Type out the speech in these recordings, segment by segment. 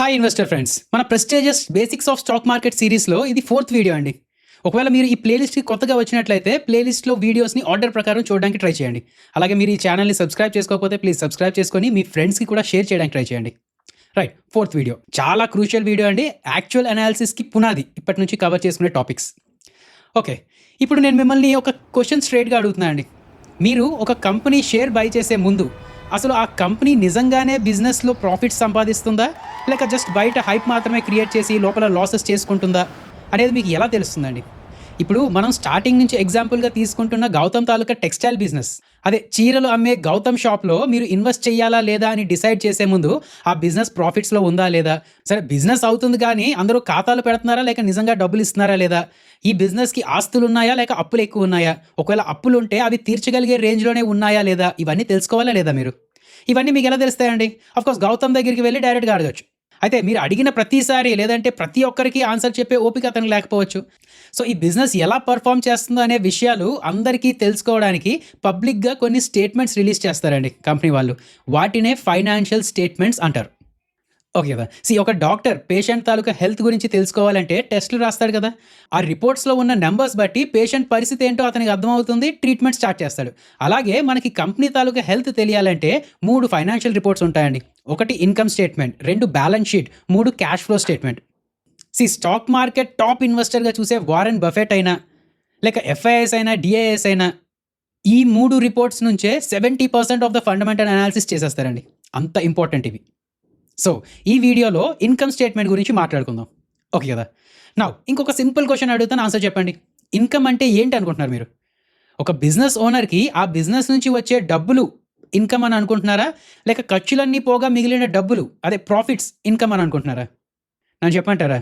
Hi investor friends, మన prestigious basics of stock market సిరీస్లో ఇది 4th వీడియో అండి. ఒకవేళ మీరు ఈ ప్లేలిస్ట్కి కొత్తగా వచ్చినట్లయితే ప్లేలిస్ట్లో వీడియోస్ని ఆర్డర్ ప్రకారం చూడడానికి ట్రై చేయండి. అలాగే మీరు ఈ ఛానల్ని సబ్స్క్రైబ్ చేసుకోకపోతే ప్లీజ్ సబ్స్క్రైబ్ చేసుకొని మీ ఫ్రెండ్స్కి కూడా షేర్ చేయడానికి ట్రై చేయండి. రైట్, 4th వీడియో చాలా క్రూషియల్ వీడియో అండి. యాక్చువల్ అనాలిసిస్కి పునాది ఇప్పటి నుంచి కవర్ చేసుకునే టాపిక్స్. ఓకే, ఇప్పుడు నేను మిమ్మల్ని ఒక క్వశ్చన్ స్ట్రైట్గా అడుగుతున్నాను అండి. మీరు ఒక కంపెనీ షేర్ బై చేసే ముందు అసలు ఆ కంపెనీ నిజంగానే బిజినెస్లో ప్రాఫిట్స్ సంపాదిస్తుందా, లేక జస్ట్ బయట హైప్ మాత్రమే క్రియేట్ చేసి లోపల లాసెస్ చేసుకుంటుందా అనేది మీకు ఎలా తెలుస్తుందండి? ఇప్పుడు మనం స్టార్టింగ్ నుంచి ఎగ్జాంపుల్గా తీసుకుంటున్న గౌతమ్ తాలూకా టెక్స్టైల్ బిజినెస్, అదే చీరలు అమ్మే గౌతమ్ షాప్లో మీరు ఇన్వెస్ట్ చేయాలా లేదా అని డిసైడ్ చేసే ముందు ఆ బిజినెస్ ప్రాఫిట్స్లో ఉందా లేదా, సరే బిజినెస్ అవుతుంది కానీ అందరూ ఖాతాలు పెడుతున్నారా లేక నిజంగా డబ్బులు ఇస్తున్నారా లేదా, ఈ బిజినెస్కి ఆస్తులు ఉన్నాయా లేక అప్పులు ఎక్కువ ఉన్నాయా, ఒకవేళ అప్పులు ఉంటే అవి తీర్చగలిగే రేంజ్లోనే ఉన్నాయా లేదా, ఇవన్నీ తెలుసుకోవాలా లేదా మీరు? ఇవన్నీ మీకు ఎలా తెలుస్తాయండి? అఫ్కోర్స్ గౌతమ్ దగ్గరికి వెళ్ళి డైరెక్ట్గా అడగచ్చు. అయితే మీరు అడిగిన ప్రతిసారి లేదంటే ప్రతి ఒక్కరికి ఆన్సర్ చెప్పే ఓపిక అతనికి లేకపోవచ్చు. సో ఈ బిజినెస్ ఎలా పర్ఫామ్ చేస్తుందో అనే విషయాలు అందరికీ తెలుసుకోవడానికి పబ్లిక్గా కొన్ని స్టేట్మెంట్స్ రిలీజ్ చేస్తారండి కంపెనీ వాళ్ళు. వాటినే ఫైనాన్షియల్ స్టేట్మెంట్స్ అంటారు. ఓకే కదా. ఒక డాక్టర్ పేషెంట్ తాలూకా హెల్త్ గురించి తెలుసుకోవాలంటే టెస్టులు రాస్తాడు కదా. ఆ రిపోర్ట్స్లో ఉన్న నెంబర్స్ బట్టి పేషెంట్ పరిస్థితి ఏంటో అతనికి అర్థమవుతుంది, ట్రీట్మెంట్ స్టార్ట్ చేస్తాడు. అలాగే మనకి కంపెనీ తాలూకా హెల్త్ తెలియాలంటే 3 ఫైనాన్షియల్ రిపోర్ట్స్ ఉంటాయండి. 1 income statement, 2 balance sheet, 3 cash flow statement. Stock market top ఇన్వెస్టర్గా చూసే వారెన్ బఫెట్ అయినా లేక ఎఫ్ఐఎస్ అయినా డిఐఎస్ అయినా ఈ 3 రిపోర్ట్స్ నుంచే 70% ఆఫ్ ద ఫండమెంటల్ అనాలిసిస్ చేసేస్తారండి. అంత ఇంపార్టెంట్ ఇవి. సో ఈ వీడియోలో ఇన్కమ్ స్టేట్మెంట్ గురించి మాట్లాడుకుందాం. ఓకే కదా. నా ఇంకొక సింపుల్ క్వశ్చన్ అడుగుతాను, ఆన్సర్ చెప్పండి. ఇన్కమ్ అంటే ఏంటి అనుకుంటున్నారు మీరు? ఒక బిజినెస్ ఓనర్కి ఆ బిజినెస్ నుంచి వచ్చే డబ్బులు ఇన్కమ్ అని అనుకుంటున్నారా, లేక ఖర్చులన్నీ పోగా మిగిలిన డబ్బులు అదే ప్రాఫిట్స్ ఇన్కమ్ అని అనుకుంటున్నారా? నన్ను చెప్పంటారా?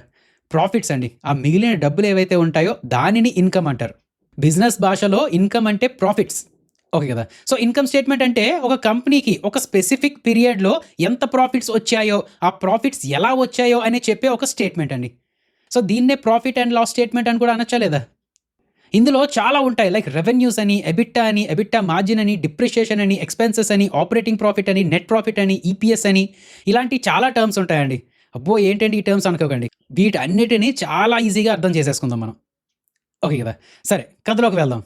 ప్రాఫిట్స్ అండి. ఆ మిగిలిన డబ్బులు ఏవైతే ఉంటాయో దానిని ఇన్కమ్ అంటారు. బిజినెస్ భాషలో ఇన్కమ్ అంటే ప్రాఫిట్స్. ఓకే కదా. సో ఇన్కమ్ స్టేట్మెంట్ అంటే ఒక కంపెనీకి ఒక స్పెసిఫిక్ పీరియడ్లో ఎంత ప్రాఫిట్స్ వచ్చాయో, ఆ ప్రాఫిట్స్ ఎలా వచ్చాయో అని చెప్పే ఒక స్టేట్మెంట్ అండి. సో దీన్నే ప్రాఫిట్ అండ్ లాస్ స్టేట్మెంట్ అని కూడా అనొచ్చా లేదా? ఇందులో చాలా ఉంటాయి, లైక్ రెవెన్యూస్ అని, ఎబిట్టా మార్జిన్ అని, డిప్రిషియేషన్ అని, ఎక్స్పెన్సెస్ అని, ఆపరేటింగ్ ప్రాఫిట్ అని, నెట్ ప్రాఫిట్ అని, ఈపీఎస్ అని, ఇలాంటి చాలా టర్మ్స్ ఉంటాయండి. అబ్బో ఏంటండి ఈ టర్మ్స్ అనుకోకండి. వీటన్నిటిని చాలా ఈజీగా అర్థం చేసేసుకుందాం మనం. ఓకే కదా. సరే, కథలోకి వెళ్దాం.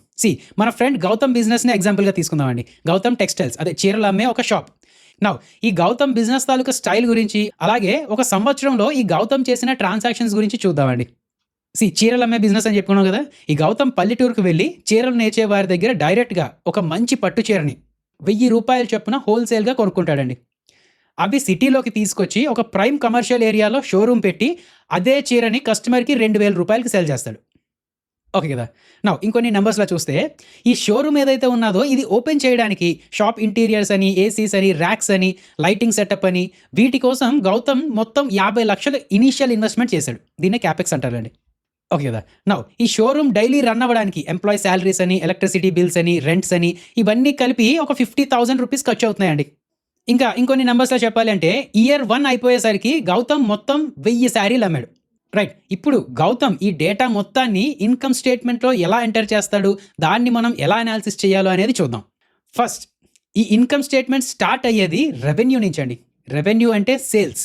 మన ఫ్రెండ్ గౌతమ్ బిజినెస్ని ఎగ్జాంపుల్గా తీసుకుందామండి. గౌతమ్ టెక్స్టైల్స్, అదే చీరలు అమ్మే ఒక షాప్. ఈ గౌతమ్ బిజినెస్ తాలూకా స్టైల్ గురించి, అలాగే ఒక సంవత్సరంలో ఈ గౌతమ్ చేసిన ట్రాన్సాక్షన్స్ గురించి చూద్దామండి. చీరలు అమ్మే బిజినెస్ అని చెప్పుకున్నాం కదా. ఈ గౌతమ్ పల్లెటూరుకు వెళ్ళి చీరలు నేర్చే వారి దగ్గర డైరెక్ట్గా ఒక మంచి పట్టు చీరని 1000 రూపాయలు చొప్పున హోల్సేల్గా కొనుక్కుంటాడండి. అవి సిటీలోకి తీసుకొచ్చి ఒక ప్రైమ్ కమర్షియల్ ఏరియాలో షోరూమ్ పెట్టి అదే చీరని కస్టమర్కి 2000 రూపాయలకి సేల్ చేస్తాడు. ఓకే కదా. ఇంకొన్ని నెంబర్స్లో చూస్తే ఈ షోరూమ్ ఏదైతే ఉన్నదో ఇది ఓపెన్ చేయడానికి షాప్ ఇంటీరియర్స్ అని, ఏసీస్ అని, ర్యాక్స్ అని, లైటింగ్ సెటప్ అని, వీటి కోసం గౌతమ్ మొత్తం 50 లక్షలు ఇనీషియల్ ఇన్వెస్ట్మెంట్ చేశాడు. దీన్నే క్యాపెక్స్ అంటారండి. ఓకే కదా. ఈ షోరూమ్ డైలీ రన్ అవ్వడానికి ఎంప్లాయీ శాలరీస్ అని, ఎలక్ట్రిసిటీ బిల్స్ అని, రెంట్స్ అని, ఇవన్నీ కలిపి ఒక 50,000 రూపీస్ ఖర్చు అవుతున్నాయండి. ఇంకా ఇంకొన్ని నెంబర్స్లో చెప్పాలి అంటే ఇయర్ 1 అయిపోయేసరికి గౌతమ్ మొత్తం 1000 శారీలు అమ్మాడు. రైట్, ఇప్పుడు గౌతమ్ ఈ డేటా మొత్తాన్ని ఇన్కమ్ స్టేట్మెంట్లో ఎలా ఎంటర్ చేస్తాడు, దాన్ని మనం ఎలా అనాలిసిస్ చేయాలో అనేది చూద్దాం. ఫస్ట్, ఈ ఇన్కమ్ స్టేట్మెంట్ స్టార్ట్ అయ్యేది రెవెన్యూ నుంచి అండి. రెవెన్యూ అంటే సేల్స్.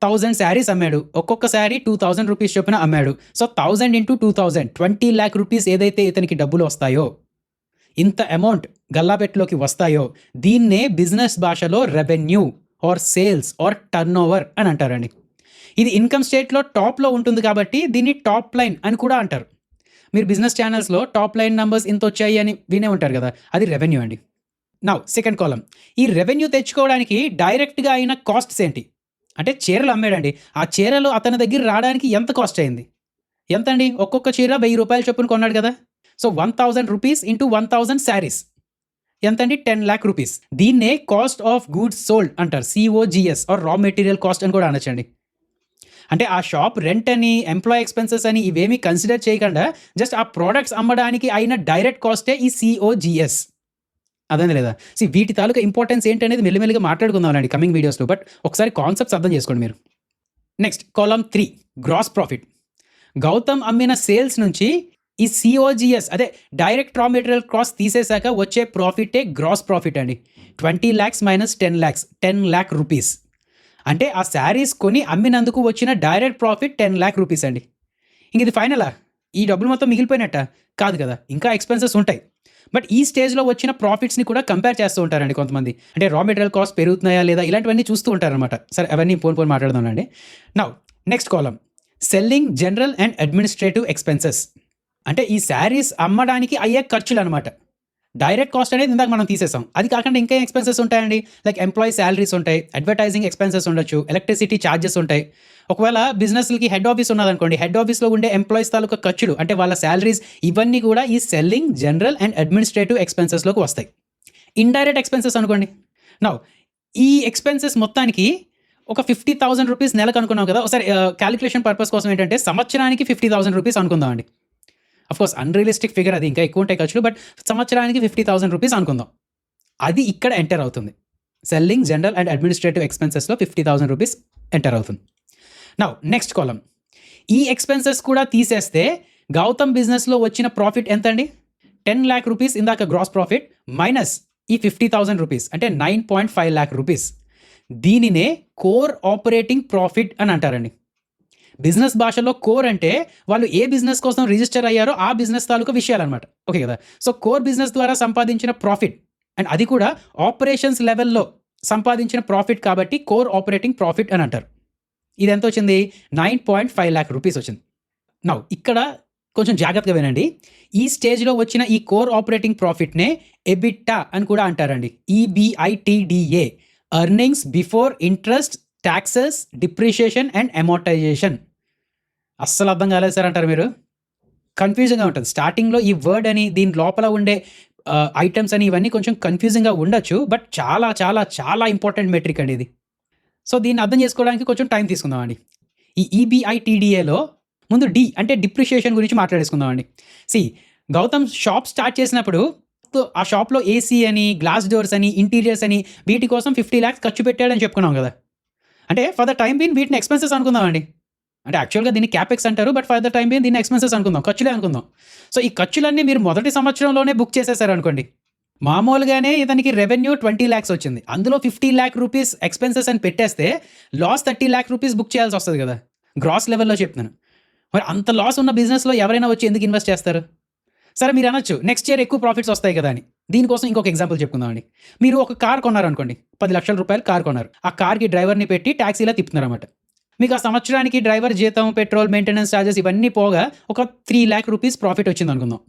1000 శారీస్ అమ్మాడు, ఒక్కొక్క శారీ 2000 రూపీస్ చొప్పున అమ్మాడు. సో 1000 ఇంటూ 2000, 20 lakh రూపీస్ ఏదైతే ఇతనికి డబ్బులు వస్తాయో, ఇంత అమౌంట్ గల్లాపెట్టులోకి వస్తాయో, దీన్నే బిజినెస్ భాషలో revenue or sales or turnover అని అంటారండి. ఇది ఇన్కమ్ స్టేట్లో టాప్లో ఉంటుంది కాబట్టి దీన్ని టాప్ లైన్ అని కూడా అంటారు. మీరు బిజినెస్ ఛానల్స్లో టాప్ లైన్ నెంబర్స్ ఇంత వచ్చాయి అని వినే ఉంటారు కదా, అది రెవెన్యూ అండి. సెకండ్ కాలం, ఈ రెవెన్యూ తెచ్చుకోవడానికి డైరెక్ట్గా అయిన కాస్ట్స్ ఏంటి అంటే చీరలు అమ్మాడండి. ఆ చీరలు అతని దగ్గర రావడానికి ఎంత కాస్ట్ అయింది, ఎంత అండి? ఒక్కొక్క చీర 1000 రూపాయలు చొప్పున కొన్నాడు కదా. సో 1000 రూపీస్ ఇంటూ 1000 శారీస్ ఎంతండి? 10 lakh రూపీస్. దీన్నే కాస్ట్ ఆఫ్ గూడ్స్ సోల్డ్ అంటారు, COGS or raw material cost అని కూడా అనొచ్చండి. అంటే ఆ షాప్ రెంట్ అని, ఎంప్లాయీ ఎక్స్పెన్సెస్ అని ఇవేమీ కన్సిడర్ చేయకుండా జస్ట్ ఆ ప్రోడక్ట్స్ అమ్మడానికి అయిన డైరెక్ట్ కాస్టే ఈ COGS. అదే లేదా. వీటి తాలూకా ఇంపార్టెన్స్ ఏంటనేది మెల్లిమెల్లిగా మాట్లాడుకుందామండి కమింగ్ వీడియోస్లో. బట్ ఒకసారి కాన్సెప్ట్స్ అర్థం చేసుకోండి మీరు. Next, column 3 gross profit. Gautam అమ్మిన సేల్స్ నుంచి ఈ COGS అదే డైరెక్ట్ రా మెటీరియల్ కాస్ట్ తీసేశాక వచ్చే ప్రాఫిటే గ్రాస్ ప్రాఫిట్ అండి. 20 lakhs minus 10 lakhs, 10 lakh rupees. అంటే ఆ శారీస్ కొని అమ్మినందుకు వచ్చిన డైరెక్ట్ ప్రాఫిట్ 10,00,000 రూపీస్ అండి. ఇంక ఇది ఫైనలా? ఈ డబ్బులు మొత్తం మిగిలిపోయినట్టా? కాదు కదా! ఇంకా ఎక్స్‌పెన్సెస్ ఉంటాయి. బట్ ఈ స్టేజ్‌లో వచ్చిన ప్రాఫిట్స్‌ని కూడా కంపేర్ చేస్తూ ఉంటారండి కొంతమంది. అంటే రా మెటీరియల్ కాస్ట్ పెరుగుతున్నాయా లేదా ఇలాంటివన్నీ చూస్తూ ఉంటారనమాట. సరే అవన్నీ పోను మాట్లాడదాంలెండి. Now next column selling general and administrative expenses. అంటే ఈ శారీస్ అమ్మడానికి అయ్యే ఖర్చులనమాట. డైరెక్ట్ కాస్ట్ అనేది ఇందాక మనం తీసేసాం. అది కాకుండా ఇంకా ఏం ఎక్స్‌పెన్సెస్ ఉంటాయండి? లైక్ ఎంప్లాయీ సాలరీస్ ఉంటాయి, అడ్వర్టైజింగ్ ఎక్స్‌పెన్సెస్ ఉండొచ్చు, ఎలక్ట్రిసిటీ చార్జెస్ ఉంటాయి. ఒకవేళ బిజినెస్‌లకి హెడ్ ఆఫీస్ ఉన్నదనుకోండి, హెడ్ ఆఫీస్‌లో ఉండే ఎంప్లాయీస్ తాలూకా ఖర్చులు అంటే వాళ్ళ సాలరీస్ ఇవన్నీ కూడా ఈ సెల్లింగ్ జనరల్ అండ్ అడ్మినిస్ట్రేటివ్ ఎక్స్‌పెన్సెస్‌లోకి వస్తాయి. ఇండైరెక్ట్ ఎక్స్‌పెన్సెస్ అనుకోండి. నౌ ఈ ఎక్స్‌పెన్సెస్ మొత్తానికి ఒక 50,000 రూపీస్ నెలకు అనుకున్నాం కదా! ఒకసారి కాలిక్యులేషన్ పర్పస్ కోసం ఏంటంటే సంవత్సరానికి 50,000 రూపీస్ అనుకుందామండి. అఫ్‌కోర్స్ అన్‌రియలిస్టిక్ ఫిగర్ అది ఇంకా ఎక్కువ ఉంటాయి ఖర్చులు. బట్ సంవత్సరానికి 50,000 రూపీస్ అనుకుందాం. అది ఇక్కడ ఎంటర్ అవుతుంది. సెల్లింగ్ జనరల్ అండ్ అడ్మినిస్ట్రేటివ్ ఎక్స్‌పెన్సెస్‌లో 50,000 రూపీస్ ఎంటర్ అవుతుంది. నౌ నెక్స్ట్ కాలమ్ ఈ ఎక్స్‌పెన్సెస్ కూడా తీసేస్తే గౌతమ్ బిజినెస్‌లో వచ్చిన ప్రాఫిట్ ఎంతండి? 10,00,000 రూపీస్ ఇందాక గ్రాస్ ప్రాఫిట్ మైనస్ ఈ 50,000 రూపీస్ అంటే 9.5 లాక్ రూపీస్. దీనినే కోర్ ఆపరేటింగ్ ప్రాఫిట్ అని అంటారండి. బిజినెస్ భాషలో కోర్ అంటే వాళ్ళు ఏ బిజినెస్ కోసం రిజిస్టర్ అయ్యారో ఆ బిజినెస్ తాలూకా విషయాలన్నమాట. ఓకే కదా! సో కోర్ బిజినెస్ ద్వారా సంపాదించిన ప్రాఫిట్ అండ్ అది కూడా ఆపరేషన్స్ లెవెల్‌లో సంపాదించిన ప్రాఫిట్ కాబట్టి కోర్ ఆపరేటింగ్ ప్రాఫిట్ అని అంటారు. ఇది ఎంత వచ్చింది? 9.5 లాక్ రూపీస్ వచ్చింది. నౌ ఇక్కడ కొంచెం జాగ్రత్తగా వినండి. ఈ స్టేజ్‌లో వచ్చిన ఈ కోర్ ఆపరేటింగ్ ప్రాఫిట్‌నే ఎబిట్టా అని కూడా అంటారండి. EBITDA earnings before interest, taxes, depreciation and amortisation. అస్సలు అర్థం కాలేదు సార్ అంటారు మీరు. కన్‌ఫ్యూజింగ్‌గా ఉంటది. స్టార్టింగ్‌లో ఈ వర్డ్ అని దీని లోపల ఉండే ఐటెమ్స్ అని ఇవన్నీ కొంచెం కన్‌ఫ్యూజింగ్‌గా ఉండొచ్చు. బట్ చాలా చాలా చాలా ఇంపార్టెంట్ మెట్రిక్ అండి ఇది. సో దీన్ని అర్థం చేసుకోవడానికి కొంచెం టైం తీసుకుందామండి. ఈ ఈబిఐటీడీఏలో ముందు డి అంటే డిప్రిషియేషన్ గురించి మాట్లాడేసుకుందామండి. గౌతమ్ షాప్ స్టార్ట్ చేసినప్పుడు ఆ షాప్‌లో ఏసీ అని, గ్లాస్ డోర్స్ అని, ఇంటీరియర్స్ అని వీటి కోసం 50 లాక్స్ ఖర్చు పెట్టాడని చెప్పుకున్నాం కదా! అంటే ఫర్ ద టైమ్ బీయింగ్ వీటిని ఎక్స్‌పెన్సెస్ అనుకుందామండి. అంటే యాక్చువల్‌గా దీన్ని క్యాపెక్స్ అంటారు. But for the time being దీన్ని ఎక్స్‌పెన్సెస్ అనుకుందాం. ఖర్చులే అనుకుందాం. సో ఈ ఖర్చులన్నీ మీరు మొదటి సంవత్సరంలోనే బుక్ చేసేసారనుకోండి. మామూలుగానే ఇతనికి రెవెన్యూ 20 లాక్స్ వచ్చింది. అందులో 50 లాక్ రూపీస్ ఎక్స్‌పెన్సెస్ అని పెట్టేస్తే లాస్ 30 లాక్ రూపీస్ బుక్ చేయాల్సి వస్తది కదా! గ్రాస్ లెవెల్‌లో చెప్తున్నాను. మరి అంత లాస్ ఉన్న బిజినెస్‌లో ఎవరైనా వచ్చి ఎందుకు ఇన్వెస్ట్ చేస్తారు? సరే మీరు అనొచ్చు నెక్స్ట్ ఇయర్ ఎక్కువ ప్రాఫిట్స్ వస్తాయి కదా అని. దీనికోసం ఇంకొక ఎగ్జాంపుల్ చెప్పుకుందామండి. మీరు ఒక కార్ కొన్నారనుకోండి. 10,00,000 రూపాయలు కార్ కొన్నారు. ఆ కార్‌కి డ్రైవర్‌ని పెట్టి టాక్సీలా తిప్పుతున్నారన్నమాట. మీకు ఆ సంవత్సరానికి డ్రైవర్ జీతం, పెట్రోల్, మెయింటెనెన్స్ చార్జెస్ ఇవన్నీ పోగా ఒక 3 లాక్ రూపీస్ ప్రాఫిట్ వచ్చిందనుకుందాం.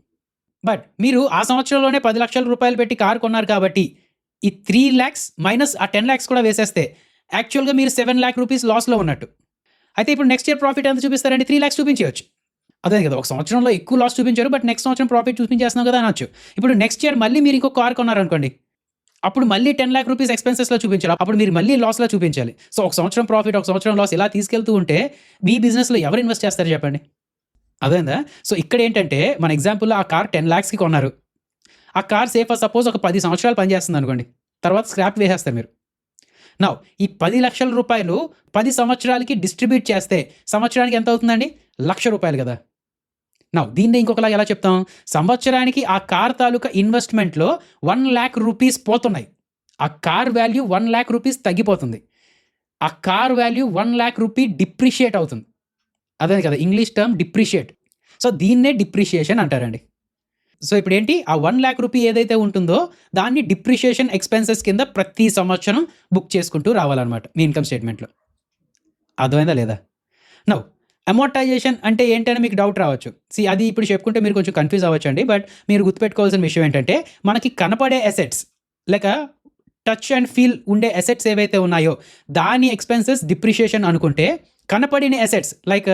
బట్ మీరు ఆ సంవత్సరంలోనే 10,00,000 రూపాయలు పెట్టి కార్ కొన్నారు కాబట్టి ఈ 3 లాక్స్ మైనస్ ఆ 10 లాక్స్ కూడా వేసేస్తే యాక్చువల్‌గా మీరు 7 లాక్ రూపీస్ లాస్‌లో ఉన్నట్టు. అయితే ఇప్పుడు నెక్స్ట్ ఇయర్ ప్రాఫిట్ ఎంత చూపిస్తారండి? 3 లాక్స్ చూపించేయొచ్చు. అదే కదా! ఒక సంవత్సరంలో ఎక్కువ లాస్ చూపించారు. బట్ నెక్స్ట్ సంవత్సరం ప్రాఫిట్ చూపించేస్తున్నాం కదా అనొచ్చు. ఇప్పుడు నెక్స్ట్ ఇయర్ మళ్ళీ మీరు ఇంకో కార్ కొన్నారనుకోండి. అప్పుడు మళ్ళీ 10 లాక్ రూపీస్ ఎక్స్‌పెన్సెస్‌లో చూపించాలి. అప్పుడు మీరు మళ్ళీ లాస్‌లో చూపించాలి. సో ఒక సంవత్సరం ప్రాఫిట్, ఒక సంవత్సరం లాస్ ఇలా తీసుకెళ్తూ ఉంటే మీ బిజినెస్‌లో ఎవరు ఇన్వెస్ట్ చేస్తారు చెప్పండి? అర్థమైందా? సో ఇక్కడేంటంటే మన ఎగ్జాంపుల్‌లో ఆ కార్ 10 లాక్స్‌కి కొన్నారు. ఆ కార్ ఫర్ సపోజ్ ఒక 10 సంవత్సరాలు పనిచేస్తుందనుకోండి. తర్వాత స్క్రాప్ వేసేస్తారు మీరు. నౌ ఈ 10,00,000 రూపాయలు 10 సంవత్సరాలకి డిస్ట్రిబ్యూట్ చేస్తే సంవత్సరానికి ఎంత అవుతుందండి? ₹1,00,000 కదా! నౌ దీన్నే ఇంకొకలా ఎలా చెప్తాం? సంవత్సరానికి ఆ కార్ తాలూకా ఇన్వెస్ట్‌మెంట్‌లో 1,00,000 రూపీస్ పోతున్నాయి. ఆ కార్ వాల్యూ 1,00,000 రూపీస్ తగ్గిపోతుంది. ఆ కార్ వాల్యూ 1,00,000 రూపీ డిప్రిషియేట్ అవుతుంది. అదే కదా! English term depreciate. సో దీన్నే డిప్రిషియేషన్ అంటారండి. సో ఇప్పుడేంటి ఆ 1,00,000 రూపీ ఏదైతే ఉంటుందో దాన్ని డిప్రిషియేషన్ ఎక్స్‌పెన్సెస్ కింద ప్రతి సంవత్సరం బుక్ చేసుకుంటూ రావాలన్నమాట మీ ఇన్‌కమ్ స్టేట్‌మెంట్‌లో. అర్థమైందా లేదా? నౌ అమోర్టైజేషన్ అంటే ఏంటని మీకు డౌట్ రావచ్చు. అది ఇప్పుడు చెప్పుకుంటే మీరు కొంచెం కన్‌ఫ్యూజ్ అవ్వచ్చండి. బట్ మీరు గుర్తుపెట్టుకోవాల్సిన విషయం ఏంటంటే మనకి కనపడే అసెట్స్ లేక టచ్ అండ్ ఫీల్ ఉండే అసెట్స్ ఏవైతే ఉన్నాయో దాని ఎక్స్‌పెన్సెస్ డిప్రిషియేషన్ అనుకుంటే కనపడిన అసెట్స్ లైక్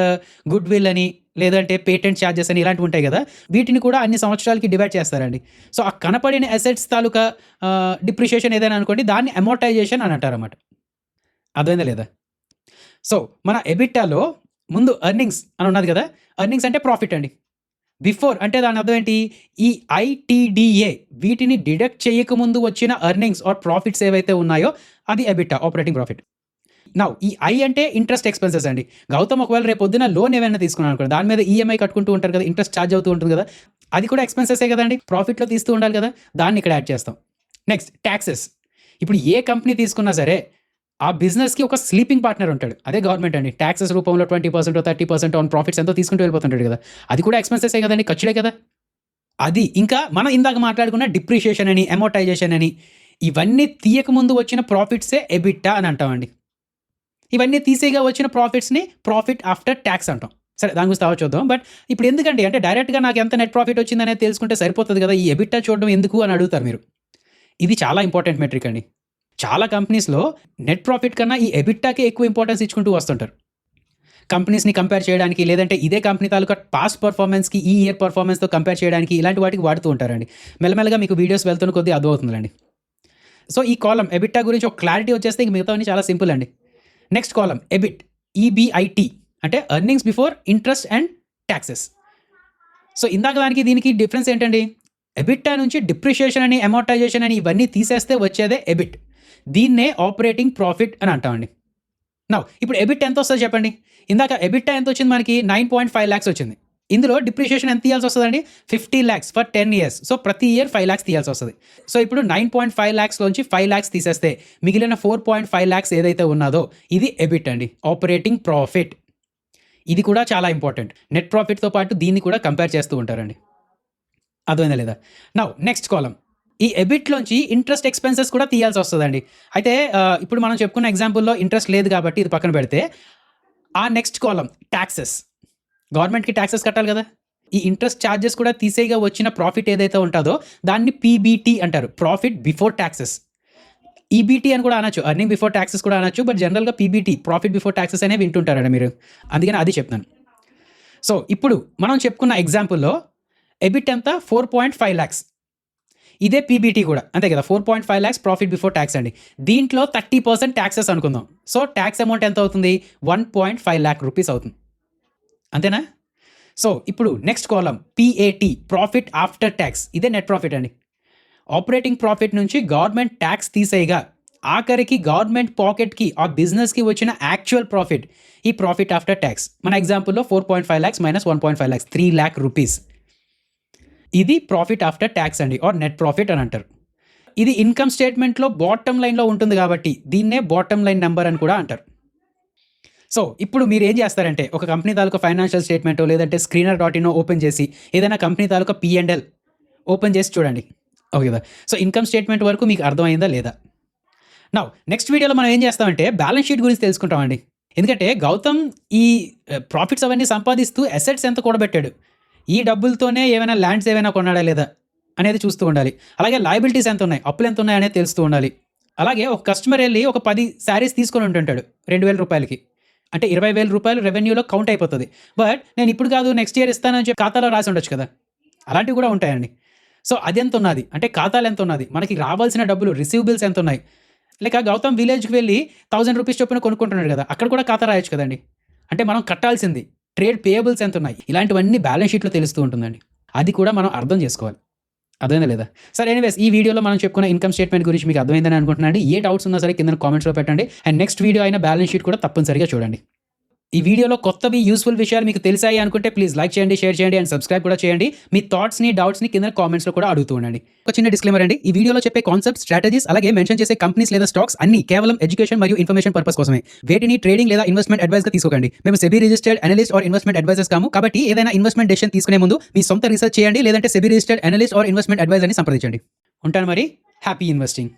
గుడ్ విల్ అని లేదంటే పేటెంట్ చార్జెస్ అని ఇలాంటివి ఉంటాయి కదా! వీటిని కూడా అన్ని సంవత్సరాలకి డివైడ్ చేస్తారండి. సో ఆ కనపడిన అసెట్స్ తాలూకా డిప్రిషియేషన్ ఏదైనా అనుకోండి దాన్ని అమోర్టైజేషన్ అని అంటారన్నమాట. అర్థమైందా లేదా? సో మన ఎబిటాలో ముందు ఎర్నింగ్స్ అని ఉన్నది కదా! ఎర్నింగ్స్ అంటే ప్రాఫిట్ అండి. బిఫోర్ అంటే దాని అర్థం ఏంటి? ఈ ఐటీడీఏ వీటిని డిడక్ట్ చేయకముందు వచ్చిన ఎర్నింగ్స్ ఆర్ ప్రాఫిట్స్ ఏవైతే ఉన్నాయో అది ఎబిటా ఆపరేటింగ్ ప్రాఫిట్. నౌ ఈ ఐ అంటే ఇంట్రెస్ట్ ఎక్స్‌పెన్సెస్ అండి. గౌతమ్ ఒకవేళ రేపు పొద్దున లోన్ ఏమైనా తీసుకున్నాడు అనుకోండి. దాని మీద ఈఎంఐ కట్టుకుంటూ ఉంటారు కదా! ఇంట్రెస్ట్ చార్జ్ అవుతూ ఉంటుంది కదా! అది కూడా ఎక్స్‌పెన్సెసే కదండీ! ప్రాఫిట్‌లో తీస్తూ ఉండాలి కదా! దాన్ని ఇక్కడ యాడ్ చేస్తాం. Next taxes. ఇప్పుడు ఏ కంపెనీ తీసుకున్నా సరే ఆ బిజినెస్‌కి ఒక స్లీపింగ్ పార్ట్నర్ ఉంటాడు. అదే గవర్నమెంట్ అండి. టాక్సెస్ రూపంలో 20%, 30% ఆన్ ప్రాఫిట్స్ ఎంతో తీసుకుంటూ వెళ్ళిపోతుంటాడు కదా! అది కూడా ఎక్స్‌పెన్సెసే కదండీ! ఖర్చులే కదా! అది ఇంకా మనం ఇందాక మాట్లాడుకున్న డిప్రిషియేషన్ అని, అమోర్టైజేషన్ అని ఇవన్నీ తీయకముందు వచ్చిన ప్రాఫిట్సే ఎబిట్టా అని అంటామండి. ఇవన్నీ తీసేయగా వచ్చిన ప్రాఫిట్స్‌ని ప్రాఫిట్ ఆఫ్టర్ టాక్స్ అంటాం. సరే దాని గురించి తర్వాత చూద్దాం. బట్ ఇప్పుడు ఎందుకండి అంటే డైరెక్ట్‌గా నాకు ఎంత నెట్ ప్రాఫిట్ వచ్చిందనేది తెలుసుకుంటే సరిపోతది కదా! ఈ ఎబిట్టా చూడడం ఎందుకు అని అడుగుతారు మీరు. ఇది చాలా ఇంపార్టెంట్ మెట్రిక్ అండి. చాలా కంపెనీస్‌లో నెట్ ప్రాఫిట్ కన్నా ఈ ఎబిట్టాకే ఎక్కువ ఇంపార్టెన్స్ ఇచ్చుకుంటూ వస్తుంటారు. కంపెనీస్‌ని కంపేర్ చేయడానికి లేదంటే ఇదే కంపెనీ తాలూకా పాస్ట్ పెర్ఫార్మన్స్‌కి ఈ ఇయర్ పెర్ఫార్మన్స్‌తో కంపేర్ చేయడానికి ఇలాంటి వాటికి వాడుతూ ఉంటారండి. మెల్లమెల్లగా మీకు వీడియోస్ వెళ్తున్న కొద్దీ అర్థమవుతుందిలెండి. సో, ఈ కాలమ్ ఎబిట్టా గురించి ఒక క్లారిటీ వచ్చేస్తే ఇంక మిగతావన్నీ చాలా సింపుల్ అండి. నెక్స్ట్ కాలమ్ ఎబిట్ ఈబీఐటీ అంటే earnings before interest and taxes. So, ఇందాక దానికి దీనికి డిఫరెన్స్ ఏంటండి? ఎబిట్టా నుంచి డిప్రిషియేషన్ అని, అమోర్టైజేషన్ అని ఇవన్నీ తీసేస్తే వచ్చేదే ఎబిట్. దీన్నే ఆపరేటింగ్ ప్రాఫిట్ అని అంటామండి. నౌ ఇప్పుడు ఎబిట్ ఎంతొస్తది చెప్పండి? ఇందాక ఎబిట్టా ఎంతొచ్చింది మనకి? 9.5 లాక్స్ వచ్చింది. ఇందులో డిప్రిషియేషన్ ఎంత తీయాల్సొస్తదండి? 50 లాక్స్ ఫర్ 10 ఇయర్స్. సో, ప్రతి ఇయర్ 5 లాక్స్ తీయాల్సొస్తది. సో, ఇప్పుడు 9.5 లాక్స్‌లోంచి 5 లాక్స్ తీసేస్తే మిగిలిన 4.5 లాక్స్ ఏదైతే ఉన్నాదో ఇది ఎబిట్ అండి. Operating profit. ఇది కూడా చాలా ఇంపార్టెంట్. నెట్ ప్రాఫిట్‌తో పాటు దీన్ని కూడా కంపేర్ చేస్తూ ఉంటారండి. అర్థమైందా లేదా? Now next column. ఈ ఎబిట్‌లోంచి ఇంట్రెస్ట్ ఎక్స్‌పెన్సెస్ కూడా తీయాల్సొస్తదండి. అయితే ఇప్పుడు మనం చెప్పుకున్న ఎగ్జాంపుల్‌లో ఇంట్రెస్ట్ లేదు కాబట్టి ఇది పక్కన పెడితే, ఆ నెక్స్ట్ కాలమ్ టాక్సెస్. గవర్నమెంట్‌కి టాక్సెస్ కట్టాలి కదా! ఈ ఇంట్రెస్ట్ చార్జెస్ కూడా తీసేయగా వచ్చిన ప్రాఫిట్ ఏదైతే ఉంటదో దాన్ని పీబీటీ అంటారు. Profit before taxes. ఈబీటీ అని కూడా అనొచ్చు. ఎర్నింగ్ బిఫోర్ టాక్సెస్ కూడా అనొచ్చు. బట్ జనరల్‌గా పీబీటీ ప్రాఫిట్ బిఫోర్ టాక్సెస్ అనే వింటుంటారండి మీరు. అందుకని అది చెప్తున్నాను. సో, ఇప్పుడు మనం చెప్పుకున్న ఎగ్జాంపుల్‌లో ఎబిట్ ఎంత? 4.5 లాక్స్. ఇదే పీబీటీ కూడా అంతే కదా! 4.5 లాక్స్ ప్రాఫిట్ బిఫోర్ టాక్స్ అండి. దీంట్లో 30% టాక్సెస్ అనుకుందాం. సో, టాక్స్ అమౌంట్ ఎంత అవుతుంది? 1.5 లాక్ రూపీస్ అవుతుంది. అంతేనా? సో, ఇప్పుడు next column PAT profit after tax. ఇదే నెట్ ప్రాఫిట్ అండి. ఆపరేటింగ్ ప్రాఫిట్ నుంచి గవర్నమెంట్ టాక్స్ తీసేయగా ఆఖరికి గవర్నమెంట్ పాకెట్‌కి ఆ బిజినెస్‌కి వచ్చిన యాక్చువల్ ప్రాఫిట్ ఈ ప్రాఫిట్ ఆఫ్టర్ టాక్స్. మన ఎగ్జాంపుల్‌లో 4.5 లాక్స్ మైనస్ 1.5 లాక్స్ 3 లాక్ రూపీస్. ఇది ప్రాఫిట్ ఆఫ్టర్ టాక్స్ అండి ఆర్ నెట్ ప్రాఫిట్ అని అంటారు. ఇది ఇన్‌కమ్ స్టేట్‌మెంట్‌లో బాటమ్ లైన్‌లో ఉంటుంది కాబట్టి దీన్నే బాటమ్ లైన్ నంబర్ అని కూడా అంటారు. సో, ఇప్పుడు మీరేం చేస్తారంటే ఒక కంపెనీ తాలూకా ఫైనాన్షియల్ స్టేట్‌మెంటో లేదంటే స్క్రీనర్.ఇనో ఓపెన్ చేసి ఏదైనా కంపెనీ తాలూకా పీ&ఎల్ ఓపెన్ చేసి చూడండి. ఓకే కదా! సో, ఇన్‌కమ్ స్టేట్‌మెంట్ వరకు మీకు అర్థమైందా లేదా? నౌ నెక్స్ట్ వీడియోలో మనం ఏం చేస్తామంటే బ్యాలెన్స్ షీట్ గురించి తెలుసుకుంటామండి. ఎందుకంటే గౌతమ్ ఈ ప్రాఫిట్స్ అవన్నీ సంపాదిస్తూ అసెట్స్ ఎంత కూడబెట్టాడు? ఈ డబ్బులతోనే ఏమైనా ల్యాండ్స్ ఏమైనా కొన్నాడా లేదా? అనేది చూస్తూ ఉండాలి. అలాగే లయబిలిటీస్ ఎంతున్నాయి? అప్పులెంతున్నాయి అనేది తెలుస్తూ ఉండాలి. అలాగే ఒక కస్టమర్ ఎళ్లి ఒక 10 శారీస్ తీసుకొని ఉంటుంటాడు రూ. 2,000కి. అంటే రూ. 20,000 రెవెన్యూలో కౌంట్ అయిపోతది. బట్ నేను ఇప్పుడు కాదు నెక్స్ట్ ఇయర్ ఇస్తానని చెప్పి ఖాతాలో రాసి ఉండొచ్చు కదా! అలాంటివి కూడా ఉంటాయండి. సో, అదెంతున్నది? అంటే ఖాతాలో ఎంతున్నది? మనకి రావాల్సిన డబ్బులు రిసీవబుల్స్ ఎంతున్నాయి? లేక గౌతమ్ విలేజ్‌కి వెళ్లి ₹1000 చొప్పున కొనుక్కుంటున్నాడు కదా! అక్కడ కూడా ఖాతా రాయొచ్చు కదండీ! అంటే మనం కట్టాల్సింది ట్రేడ్ పేయబుల్స్ ఎంతున్నాయి? ఇలాంటివన్నీ బ్యాలెన్స్ షీట్‌లో తెలుస్తూ ఉంటుందండి. అది కూడా మనం అర్థం చేసుకోవాలి. అర్థమైందా లేదా? సరే ఎనీవేస్ ఈ వీడియోలో మనం చెప్పుకున్న ఇన్‌కమ్ స్టేట్‌మెంట్ గురించి మీకు అర్థమైందని అనుకుంటున్నానండి. ఏ డౌట్స్ ఉన్నా సరే కిందన కామెంట్స్‌లో పెట్టండి. అండ్ నెక్స్ట్ వీడియో అయిన బ్యాలెన్స్ షీట్ కూడా తప్పనిసరిగా చూడండి. ఈ వీడియోలో కొత్తవి యూజ్‌ఫుల్ విషయాలు మీకు తెలిసాయి అనుకుంటే ప్లీజ్ లైక్ చేయండి, షేర్ చేయండి అండ్ సబ్స్క్రైబ్ కూడా చేయండి. మీ థాట్స్‌ని, డౌట్స్‌ని కింద కామెంట్స్‌లో కూడా అడుగుతూ ఉండండి. ఒక చిన్న డిస్క్లైమర్ అండి. ఈ వీడియోలో చెప్పే కాన్సెప్ట్స్, స్ట్రాటజీస్ అలాగే మెన్షన్ చేసే కంపెనీస్ లేదా స్టాక్స్ అన్నీ కేవలం ఎడ్యుకేషన్ మరియు ఇన్ఫర్మేషన్ పర్పస్ కోసమే. వేటిని ట్రేడింగ్ లేదా ఇన్వెస్ట్‌మెంట్ అడ్వైస్‌గా తీసుకోకండి. మేము SEBI registered analyst or investment advisers కాము. కాబట్టి ఏదైనా ఇన్వెస్ట్‌మెంట్ డెసిషన్ తీసుకునే ముందు మీ సొంత రీసెర్చ్ చేయండి లేదంటే SEBI registered analyst or investment అడ్వైజర్‌ని సంప్రదించండి. ఉంటాను మరి. Happy investing.